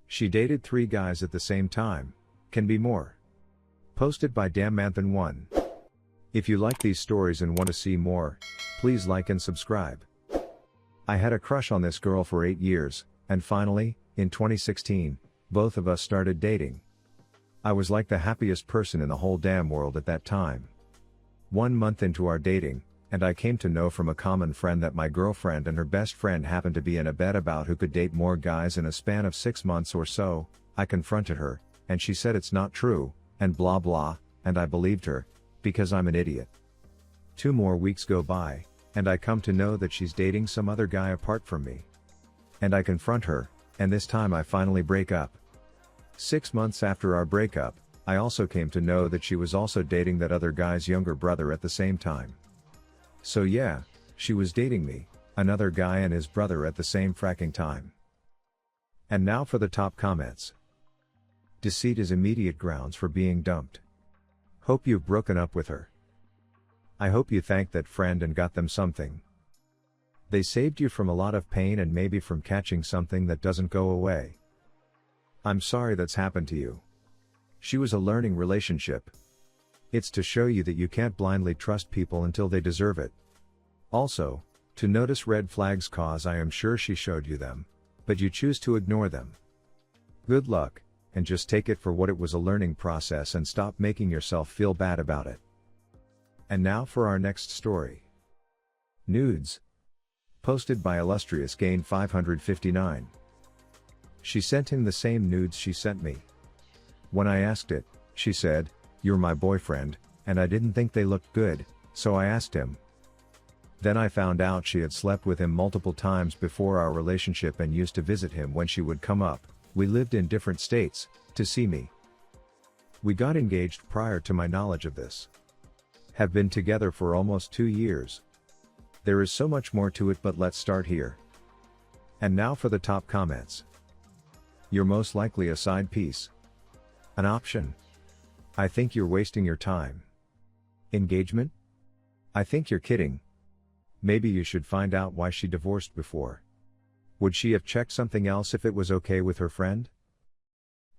She dated 3 guys at the same time. Can be more. Posted by Dammanthan1. If you like these stories and want to see more, please like and subscribe. I had a crush on this girl for 8 years, and finally, in 2016, both of us started dating. I was like the happiest person in the whole damn world at that time. 1 month into our dating, and I came to know from a common friend that my girlfriend and her best friend happened to be in a bet about who could date more guys in a span of 6 months or so. I confronted her, and she said it's not true, and blah blah, and I believed her, because I'm an idiot. 2 more weeks go by, and I come to know that she's dating some other guy apart from me. And I confront her, and this time I finally break up. 6 months after our breakup, I also came to know that she was also dating that other guy's younger brother at the same time. So yeah, she was dating me, another guy and his brother at the same fracking time. And now for the top comments. Deceit is immediate grounds for being dumped. Hope you've broken up with her. I hope you thanked that friend and got them something. They saved you from a lot of pain and maybe from catching something that doesn't go away. I'm sorry that's happened to you. She was a learning relationship. It's to show you that you can't blindly trust people until they deserve it. Also, to notice red flags cause I am sure she showed you them, but you choose to ignore them. Good luck, and just take it for what it was, a learning process, and stop making yourself feel bad about it. And now for our next story. Nudes. Posted by Illustrious Gain 559. She sent him the same nudes she sent me. When I asked it, she said, "You're my boyfriend," and I didn't think they looked good, so I asked him. Then I found out she had slept with him multiple times before our relationship and used to visit him when she would come up, we lived in different states, to see me. We got engaged prior to my knowledge of this. Have been together for almost 2 years. There is so much more to it, but let's start here. And now for the top comments. You're most likely a side piece. An option. I think you're wasting your time. Engagement? I think you're kidding. Maybe you should find out why she divorced before. Would she have checked something else if it was okay with her friend?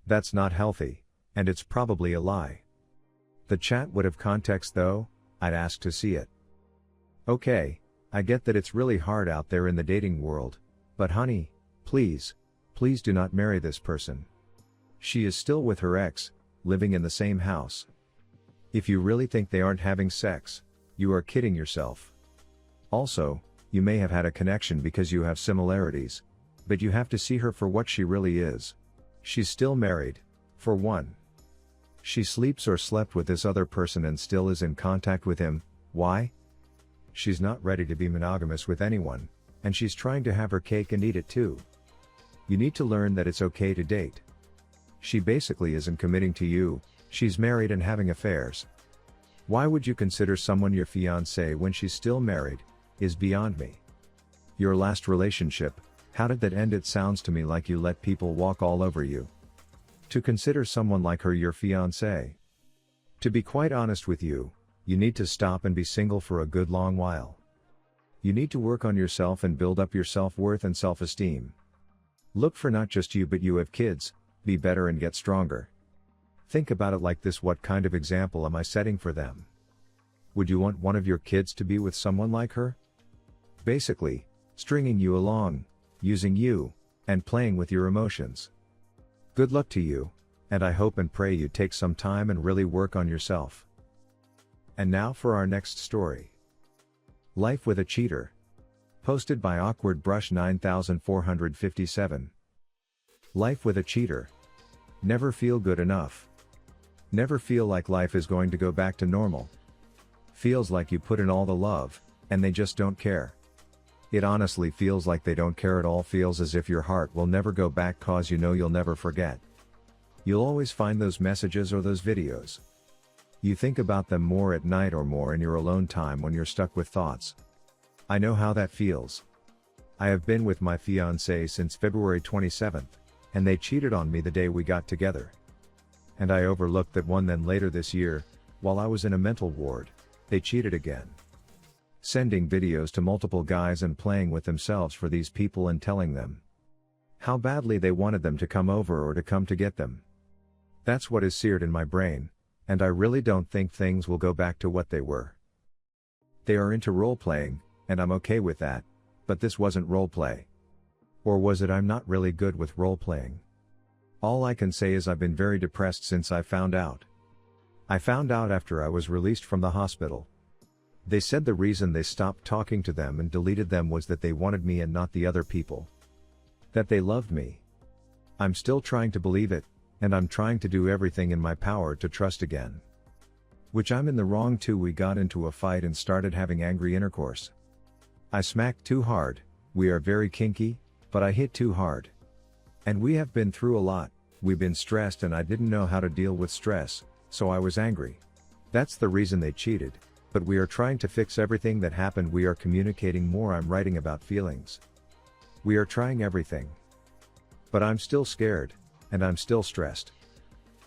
That's not healthy, and it's probably a lie. The chat would have context though, I'd ask to see it. Okay, I get that it's really hard out there in the dating world, but honey, please do not marry this person. She is still with her ex, living in the same house. If you really think they aren't having sex, you are kidding yourself. Also, you may have had a connection because you have similarities, but you have to see her for what she really is. She's still married, for one. She sleeps or slept with this other person and still is in contact with him. Why? She's not ready to be monogamous with anyone, and she's trying to have her cake and eat it too. You need to learn that it's okay to date. She basically isn't committing to you, she's married and having affairs. Why would you consider someone your fiancé when she's still married, is beyond me. Your last relationship, how did that end? It sounds to me like you let people walk all over you. To consider someone like her your fiancé. To be quite honest with you, you need to stop and be single for a good long while. You need to work on yourself and build up your self-worth and self-esteem. Look for not just you, but you have kids, be better and get stronger. Think about it like this: what kind of example am I setting for them? Would you want one of your kids to be with someone like her? Basically, stringing you along, using you, and playing with your emotions. Good luck to you, and I hope and pray you take some time and really work on yourself. And now for our next story. Life with a Cheater. Posted by Awkward Brush 9457. Life with a cheater. Never feel good enough. Never feel like life is going to go back to normal. Feels like you put in all the love, and they just don't care. It honestly feels like they don't care at all. Feels as if your heart will never go back, cause you know you'll never forget. You'll always find those messages or those videos. You think about them more at night or more in your alone time when you're stuck with thoughts. I know how that feels. I have been with my fiancé since February 27th, and they cheated on me the day we got together. And I overlooked that one. Then later this year, while I was in a mental ward, they cheated again. Sending videos to multiple guys and playing with themselves for these people and telling them, How badly they wanted them to come over or to come to get them. That's what is seared in my brain, and I really don't think things will go back to what they were. They are into role-playing, and I'm okay with that, but this wasn't role-play. Or was it? I'm not really good with role-playing. All I can say is I've been very depressed since I found out. I found out after I was released from the hospital. They said the reason they stopped talking to them and deleted them was that they wanted me and not the other people. That they loved me. I'm still trying to believe it, and I'm trying to do everything in my power to trust again. Which I'm in the wrong too. We got into a fight and started having angry intercourse. I smacked too hard. We are very kinky, but I hit too hard. And we have been through a lot. We've been stressed and I didn't know how to deal with stress, so I was angry. That's the reason they cheated, but we are trying to fix everything that happened. We are communicating more. I'm writing about feelings. We are trying everything. But I'm still scared, and I'm still stressed.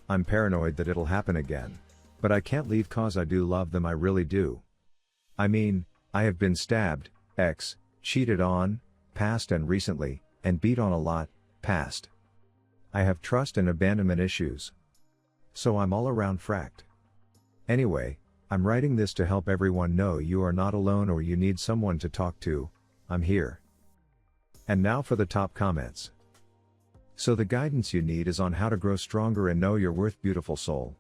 I'm paranoid that it'll happen again. But I can't leave cause I do love them, I really do. I mean, I have been stabbed, cheated on, past and recently, and beat on a lot, past. I have trust and abandonment issues. So I'm all around fracked. Anyway, I'm writing this to help everyone know you are not alone or you need someone to talk to. I'm here. And now for the top comments. So the guidance you need is on how to grow stronger and know your worth, beautiful soul.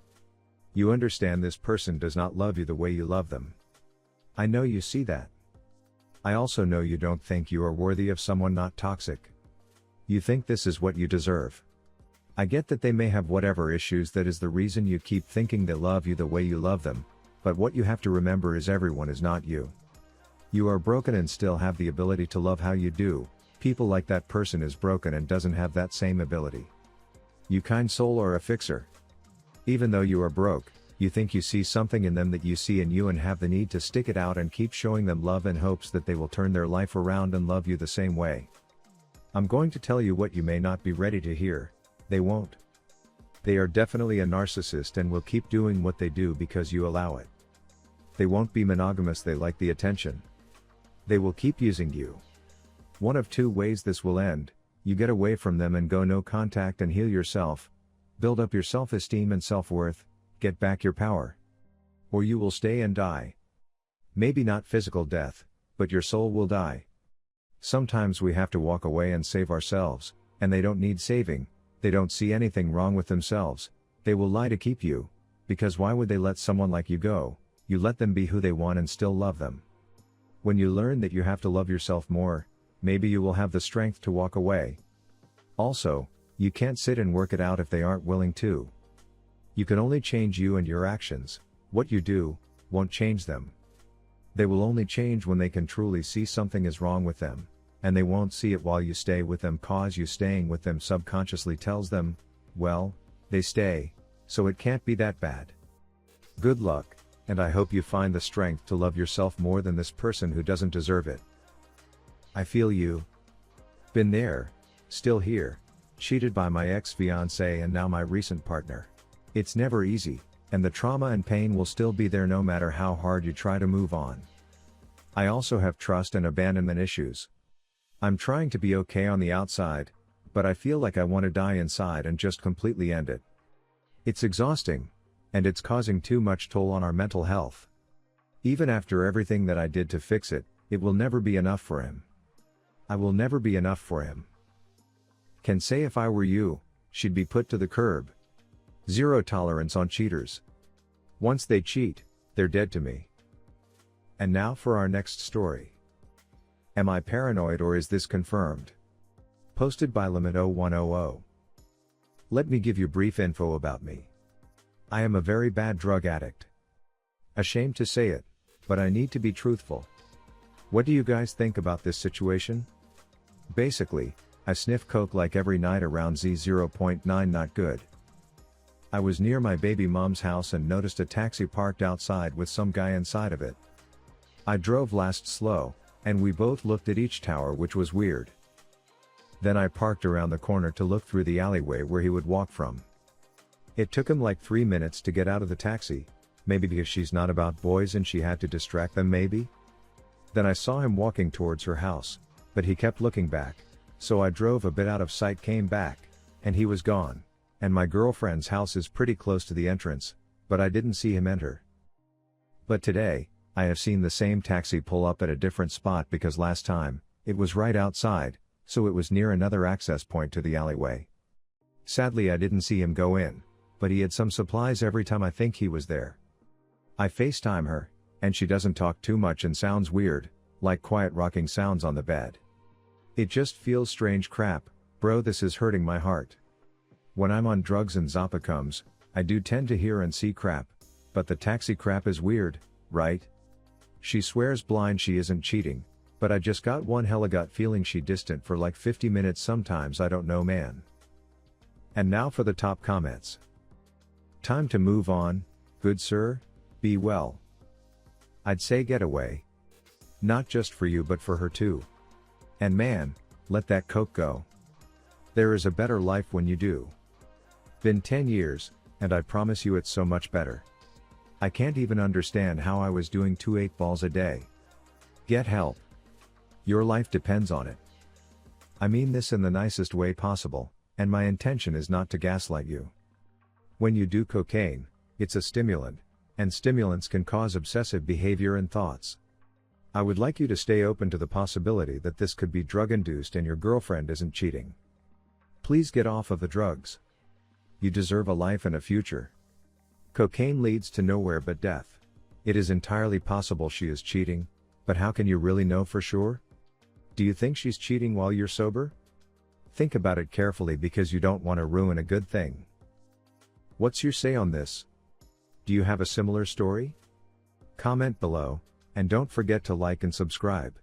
You understand this person does not love you the way you love them. I know you see that. I also know you don't think you are worthy of someone not toxic. You think this is what you deserve. I get that they may have whatever issues that is the reason you keep thinking they love you the way you love them, but what you have to remember is everyone is not you. You are broken and still have the ability to love how you do. People like that person is broken and doesn't have that same ability. You kind soul are a fixer. Even though you are broke, you think you see something in them that you see in you and have the need to stick it out and keep showing them love in hopes that they will turn their life around and love you the same way. I'm going to tell you what you may not be ready to hear. They won't. They are definitely a narcissist and will keep doing what they do because you allow it. They won't be monogamous, they like the attention. They will keep using you. One of two ways this will end: you get away from them and go no contact and heal yourself, build up your self-esteem and self-worth, get back your power. Or you will stay and die. Maybe not physical death, but your soul will die. Sometimes we have to walk away and save ourselves, and they don't need saving. They don't see anything wrong with themselves. They will lie to keep you, because why would they let someone like you go? You let them be who they want and still love them. When you learn that you have to love yourself more, maybe you will have the strength to walk away. Also, you can't sit and work it out if they aren't willing to. You can only change you and your actions. What you do won't change them. They will only change when they can truly see something is wrong with them, and they won't see it while you stay with them, cause you staying with them subconsciously tells them, well, they stay, so it can't be that bad. Good luck, and I hope you find the strength to love yourself more than this person who doesn't deserve it. I feel you. Been there, still here, cheated by my ex-fiancé and now my recent partner. It's never easy, and the trauma and pain will still be there no matter how hard you try to move on. I also have trust and abandonment issues. I'm trying to be okay on the outside, but I feel like I want to die inside and just completely end it. It's exhausting, and it's causing too much toll on our mental health. Even after everything that I did to fix it, it will never be enough for him. I will never be enough for him. Can say if I were you, she'd be put to the curb. Zero tolerance on cheaters. Once they cheat, they're dead to me. And now for our next story. Am I paranoid or is this confirmed? Posted by Limit0100. Let me give you brief info about me. I am a very bad drug addict. Ashamed to say it, but I need to be truthful. What do you guys think about this situation? Basically, I sniff coke like every night around Z0.9. Not good. I was near my baby mom's house and noticed a taxi parked outside with some guy inside of it. I drove last slow, and we both looked at each tower, which was weird. Then I parked around the corner to look through the alleyway where he would walk from. It took him like 3 minutes to get out of the taxi, maybe because she's not about boys and she had to distract them maybe? Then I saw him walking towards her house, but he kept looking back, So I drove a bit out of sight, came back, and he was gone. And my girlfriend's house is pretty close to the entrance, but I didn't see him enter. But today, I have seen the same taxi pull up at a different spot because last time, it was right outside, so it was near another access point to the alleyway. Sadly, I didn't see him go in, but he had some supplies every time I think he was there. I FaceTime her, and she doesn't talk too much and sounds weird, like quiet rocking sounds on the bed. It just feels strange crap, bro. This is hurting my heart. When I'm on drugs and Zappa comes, I do tend to hear and see crap, but the taxi crap is weird, right? She swears blind she isn't cheating, but I just got one hella gut feeling she distant for like 50 minutes sometimes. I don't know, man. And now for the top comments. Time to move on, good sir, be well. I'd say get away. Not just for you but for her too. And man, let that coke go. There is a better life when you do. Been 10 years, and I promise you it's so much better. I can't even understand how I was doing 2 8-balls a day. Get help. Your life depends on it. I mean this in the nicest way possible, and my intention is not to gaslight you. When you do cocaine, it's a stimulant, and stimulants can cause obsessive behavior and thoughts. I would like you to stay open to the possibility that this could be drug-induced and your girlfriend isn't cheating. Please get off of the drugs. You deserve a life and a future. Cocaine leads to nowhere but death. It is entirely possible she is cheating, but how can you really know for sure? Do you think she's cheating while you're sober? Think about it carefully because you don't want to ruin a good thing. What's your say on this? Do you have a similar story? Comment below, and don't forget to like and subscribe.